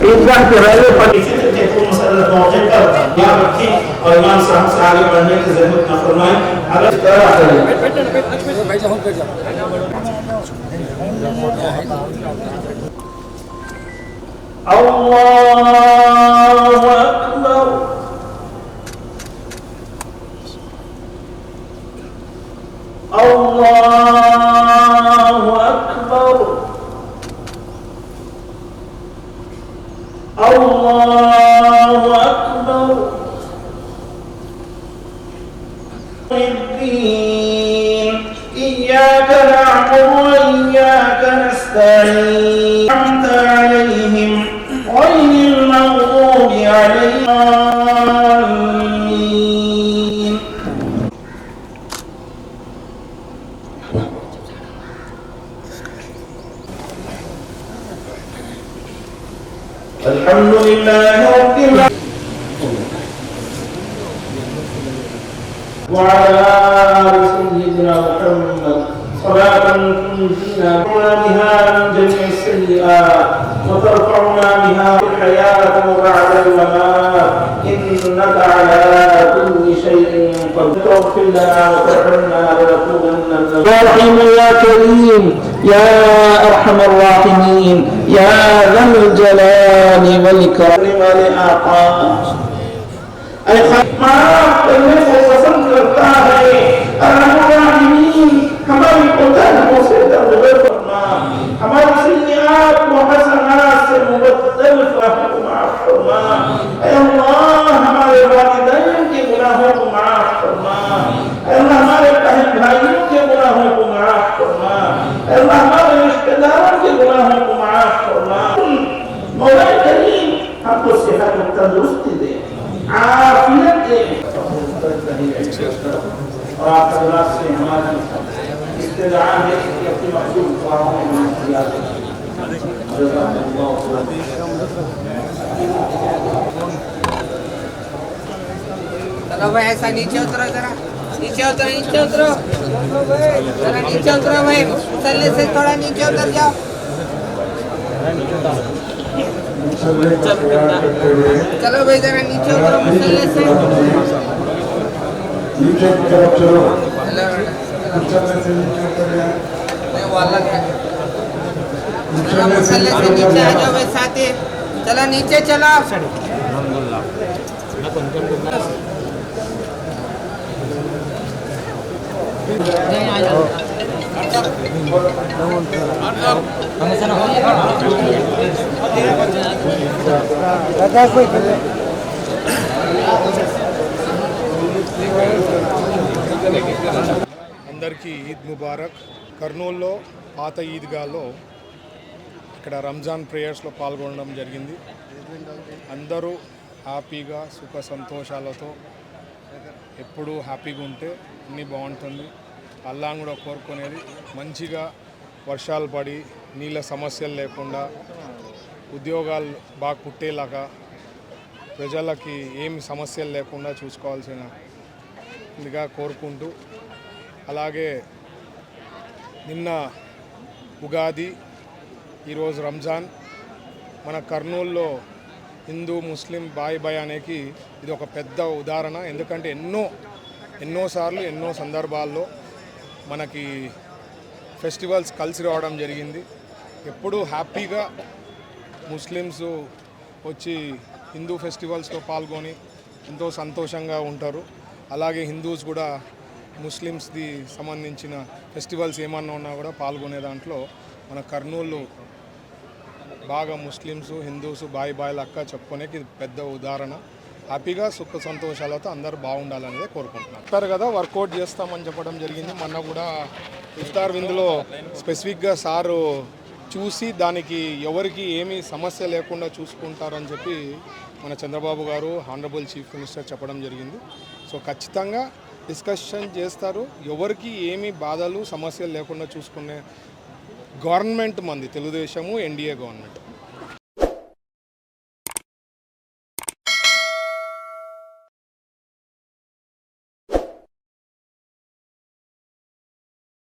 ईदगाह के रैले पर मसलत मौके पर यहाँ रखी और इमाम साहब से आगे बढ़ने की जरूरत न फरमाएं। अगर अल्लाहु अकबर अल्लाहु अकबर अल्लाहु अकबर। इय्याक नअबुदु व इय्याक नस्तईन अनअमत अलैहिम गैरिल मग़दूबि अलैहिम। अल्हम्दुलिल्लाहि रब्बिल आलमीन व अला आलि सय्यिदिना मुहम्मद सलातन तुंजीना बिहा मिन जमी'i सय्यिआत व तरफउना बिहा फिल हयात व बअदल ममात इन्नका अला कुल्लि शैइन क़दीर। इग़फिर लना व तर्हमना लनकूनन्ना मिनल ज़ालिमीन। या करीम या अरहमर राहिमीन या ज़ल जलाली वल इकराम वल आक़ा। माफ करने को पसंद करता है। अर्रहमानीन हमारी कोताहियों से दरगुजर फरमा, हमारी सय्यात व हसनात से मुबद्दल माफ फरमा। ऐ अल्लाह हमारे वालिदैन के गुनाहों को माफ फरमा। ऐ अल्लाह हमारे बहन भाइयों के गुनाहों को माफ फरमा। ऐ अल्लाह हमारे रिश्तेदारों के गुनाहों को माफ फरमा। मौला करीम हमको सेहत और तंदुरुस्ती दे, आफियत दे और आप हज़रात से हमारी इस्तिदा है कि अपनी मखलूक ख्वाहों में किया चलो भाई ऐसा नीचे उतरो, जरा नीचे उतरो, नीचे उतरो, जरा नीचे उतरो भाई, मुसल्ले से थोड़ा नीचे उतर जाओ। चलो भाई जरा नीचे उतरो मुसल्ले से, नीचे की तरफ चलो। मुसल्ले से नीचे आ जाओ भाई साथी। चलो नीचे चलो। అందరికీ ఈద్ ముబారక్. కర్నూలులో పాత ఈద్గాలో ఇక్కడ రంజాన్ ప్రేయర్స్లో పాల్గొనడం జరిగింది. అందరూ హ్యాపీగా సుఖ సంతోషాలతో ఎప్పుడూ హ్యాపీగా ఉంటే అన్నీ బాగుంటుంది. అల్లాహ్ కూడా కోరుకునేది మంచిగా వర్షాలు పడి నీళ్ళ సమస్యలు లేకుండా ఉద్యోగాలు బాగా పుట్టేలాగా ప్రజలకి ఏమి సమస్యలు లేకుండా చూసుకోవాల్సిందిగా కోరుకుంటూ, అలాగే నిన్న ఉగాది, ఈరోజు రంజాన్. మన కర్నూలులో హిందూ ముస్లిం బాయ్ బాయ్ అనేది ఇది ఒక పెద్ద ఉదాహరణ. ఎందుకంటే ఎన్నోసార్లు ఎన్నో సందర్భాల్లో మనకి ఫెస్టివల్స్ కలిసి రావడం జరిగింది. ఎప్పుడూ హ్యాపీగా ముస్లిమ్స్ వచ్చి హిందూ ఫెస్టివల్స్లో పాల్గొని ఎంతో సంతోషంగా ఉంటారు. అలాగే హిందూస్ కూడా ముస్లిమ్స్ది సంబంధించిన ఫెస్టివల్స్ ఏమన్నా ఉన్నా కూడా పాల్గొనే దాంట్లో మన కర్నూలు బాగా ముస్లిమ్స్ హిందూస్ బాయ్ బాయ్ లక్క చెప్పుకోనేకి ఇది పెద్ద ఉదాహరణ. హ్యాపీగా సుఖ సంతోషాలతో అందరూ బాగుండాలనేది కోరుకుంటున్నాను. చెప్పారు కదా వర్కౌట్ చేస్తామని చెప్పడం జరిగింది. మొన్న కూడా ఇఫ్తార్ విందులో స్పెసిఫిక్గా సారు చూసి దానికి ఎవరికి ఏమీ సమస్య లేకుండా చూసుకుంటారని చెప్పి మన చంద్రబాబు గారు హానరబుల్ చీఫ్ మినిస్టర్ చెప్పడం జరిగింది. సో ఖచ్చితంగా డిస్కషన్ చేస్తారు. ఎవరికి ఏమీ బాధలు సమస్యలు లేకుండా చూసుకునే గవర్నమెంట్ మంది తెలుగుదేశము ఎన్డీఏ గవర్నమెంట్.